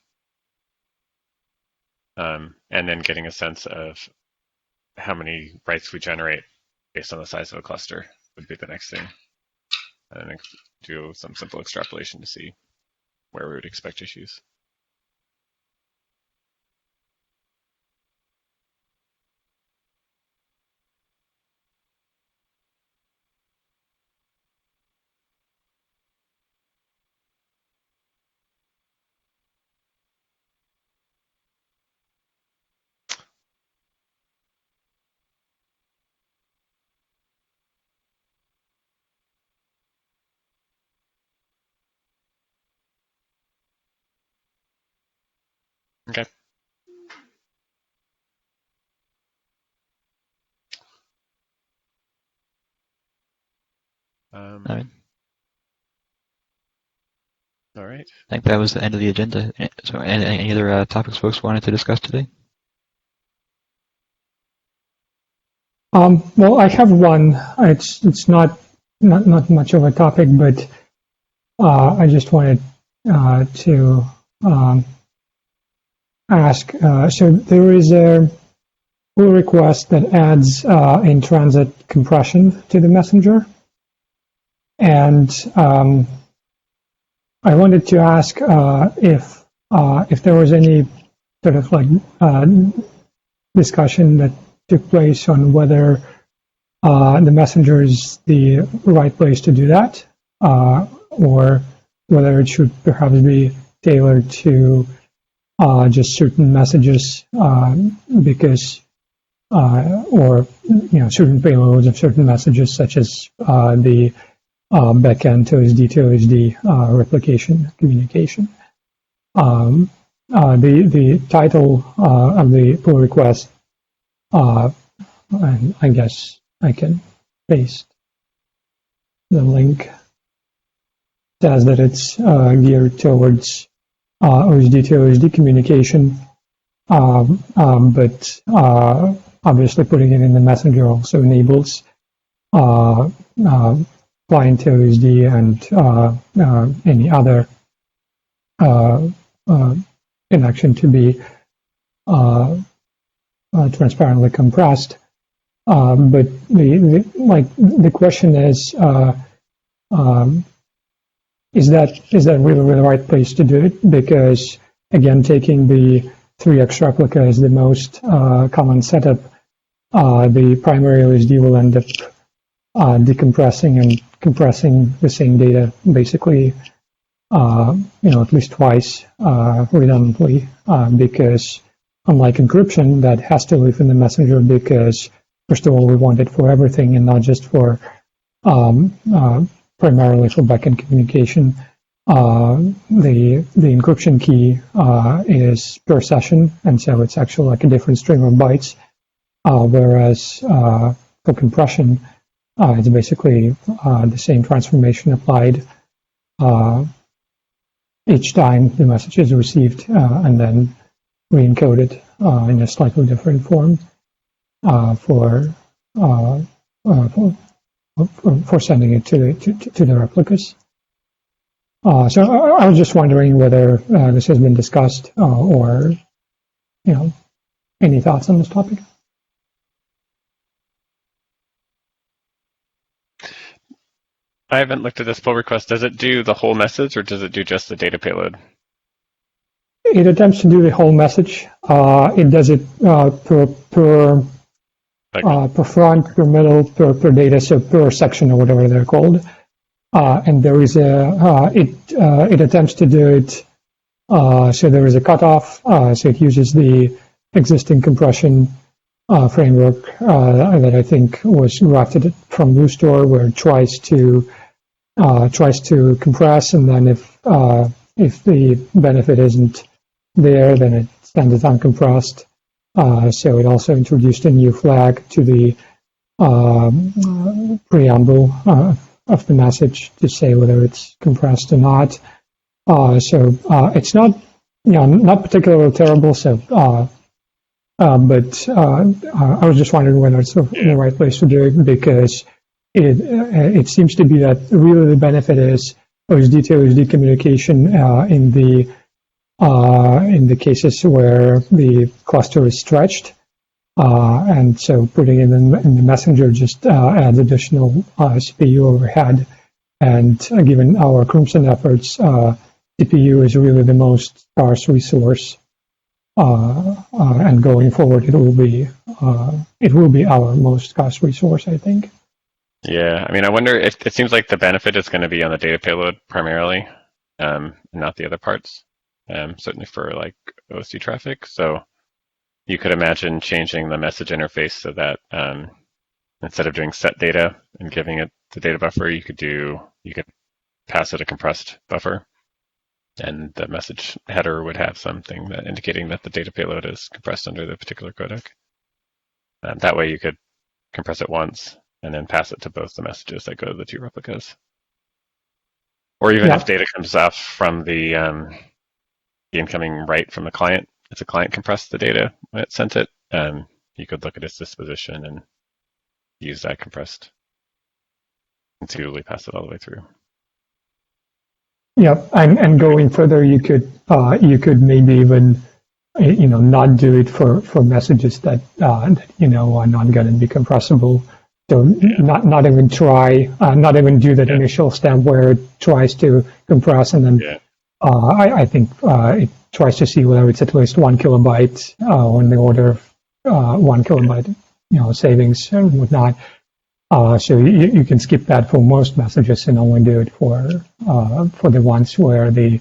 And then getting a sense of how many writes we generate based on the size of a cluster would be the next thing. And then do some simple extrapolation to see where we would expect issues. Okay. All right. All right. I think that was the end of the agenda. So, any other topics folks wanted to discuss today? Well, I have one. It's not much of a topic, but I just wanted to ask. So there is a pull request that adds in-transit compression to the messenger, and I wanted to ask if there was any sort of like discussion that took place on whether the messenger is the right place to do that, or whether it should perhaps be tailored to just certain messages, because or certain payloads of certain messages, such as the backend to OSD replication communication. The title of the pull request, and I guess I can paste the link, says that it's geared towards OSD to OSD communication, but obviously putting it in the messenger also enables client to OSD and any other connection to be transparently compressed. But the question is that really the right place to do it? Because again, taking the 3x replica as the most common setup, the primary OSD will end up decompressing and compressing the same data basically, at least twice redundantly, because unlike encryption, that has to live in the messenger, because first of all, we want it for everything and not just for primarily for backend communication. The encryption key is per session, and so it's actually like a different string of bytes, whereas for compression, it's basically the same transformation applied each time the message is received and then re-encoded in a slightly different form for sending it to the replicas. So I was just wondering whether this has been discussed or any thoughts on this topic. I haven't looked at this pull request. Does it do the whole message or does it do just the data payload? It attempts to do the whole message. It does it per front, per middle, per data, so per section or whatever they're called. And there is it attempts to do it. So there is a cutoff. So it uses the existing compression framework that I think was drafted from Restore, where it tries to compress, and then if the benefit isn't there, then it sends it uncompressed. So it also introduced a new flag to the preamble of the message to say whether it's compressed or not. So it's not, not particularly terrible. So, but I was just wondering whether it's in the right place to do it, because it seems to be that really the benefit is OSD-to-OSD communication in the cases where the cluster is stretched. And so putting it in the messenger just adds additional CPU overhead. And given our Crimson efforts, CPU is really the most scarce resource. And going forward, it will be our most scarce resource, I think. Yeah, I mean, I wonder if it seems like the benefit is going to be on the data payload primarily, not the other parts. Certainly for like OSD traffic. So you could imagine changing the message interface so that instead of doing set data and giving it the data buffer, you could pass it a compressed buffer, and the message header would have something that indicating that the data payload is compressed under the particular codec. That way you could compress it once and then pass it to both the messages that go to the two replicas. Or even if data comes off from the incoming write from the client, if the client compressed the data when it sent it, you could look at its disposition and use that compressed intuitively pass it all the way through. Yeah, and going further, you could maybe even not do it for messages that are not going to be compressible. So not even try, not even do that initial step where it tries to compress, and then I think it tries to see whether it's at least 1 kilobyte on the order of 1 kilobyte, savings and whatnot. So you can skip that for most messages and only do it for the ones where the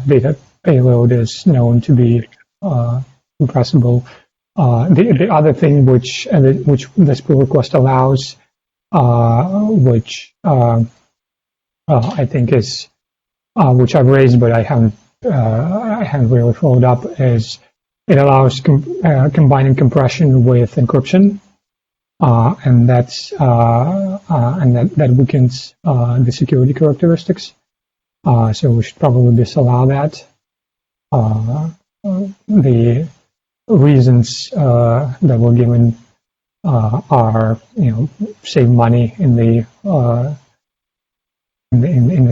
data payload is known to be compressible. The other thing which this pull request allows, which I think is which I've raised but I haven't really followed up, is it allows combining compression with encryption. And that's that weakens the security characteristics. So we should probably disallow that. The reasons that were given are, save money in the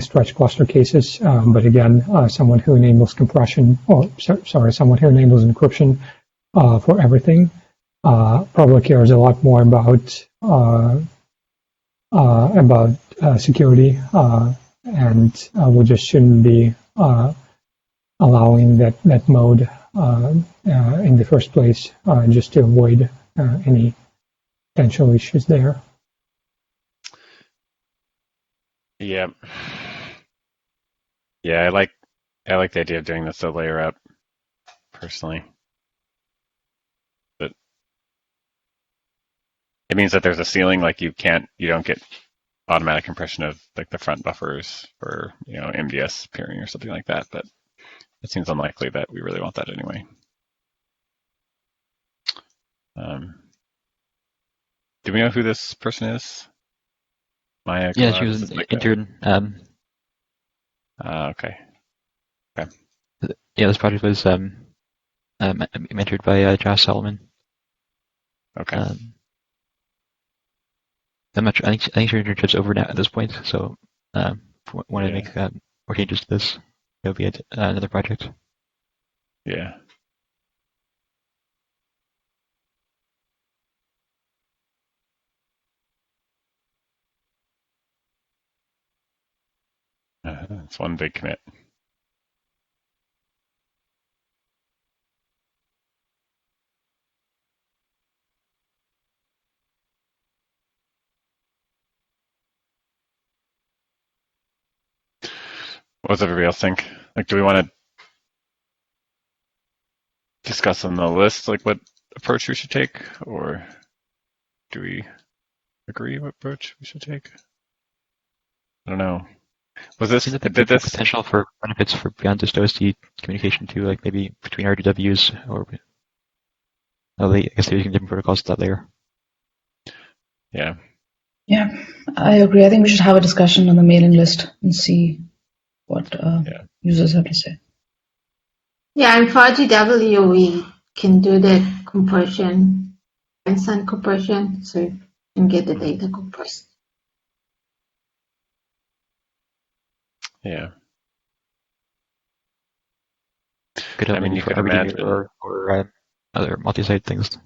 stretch cluster cases. But again, someone who enables compression, someone who enables encryption for everything. Probably cares a lot more about security, and we just shouldn't be allowing that mode in the first place, just to avoid any potential issues there. Yeah, I like the idea of doing this a layer up personally. It means that there's a ceiling, like you don't get automatic compression of like the front buffers for MDS peering or something like that, but it seems unlikely that we really want that anyway. Do we know who this person is? Maya? Yeah, she was an intern. Okay. Yeah, this project was mentored by Josh Solomon. Okay. I'm not sure. I think her internship's over now at this point. So, if we want to make more changes to this, it'll be another project. Yeah. It's one big commit. What does everybody else think? Like, do we want to discuss on the list like what approach we should take, or do we agree what approach we should take? I don't know. Was this Isn't did this potential for benefits for beyond just OSD communication too, like maybe between RDWs or I guess they're using different protocols at that layer. Yeah. Yeah, I agree. I think we should have a discussion on the mailing list and see what users have to say. Yeah, and for RGW, we can do the compression, and send compression, so you can get the data compressed. Yeah. Could help I mean, maybe you for could RBD imagine. or other multi-site things.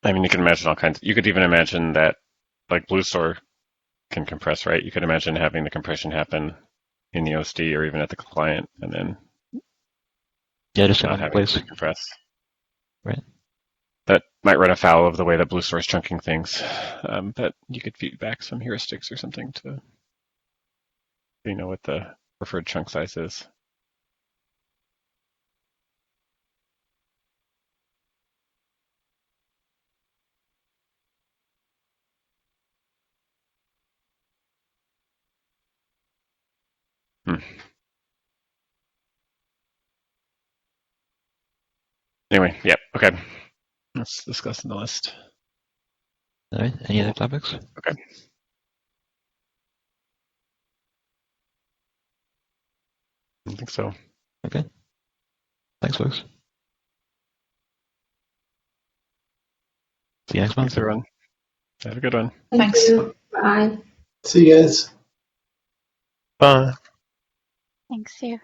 I mean, you can imagine all kinds. You could even imagine that, like BlueStore can compress, right? You could imagine having the compression happen in the OSD or even at the client, and then just in not one having place. to compress. Right. That might run afoul of the way that BlueStore is chunking things, but you could feed back some heuristics or something to, what the preferred chunk size is. Anyway, yeah, okay. Let's discuss in the list. All right. Any other topics? Okay. I think so. Okay. Thanks, folks. See you next month. Thanks, everyone. Have a good one. Thank Thanks. you. Bye. See you guys. Bye. Thanks, you.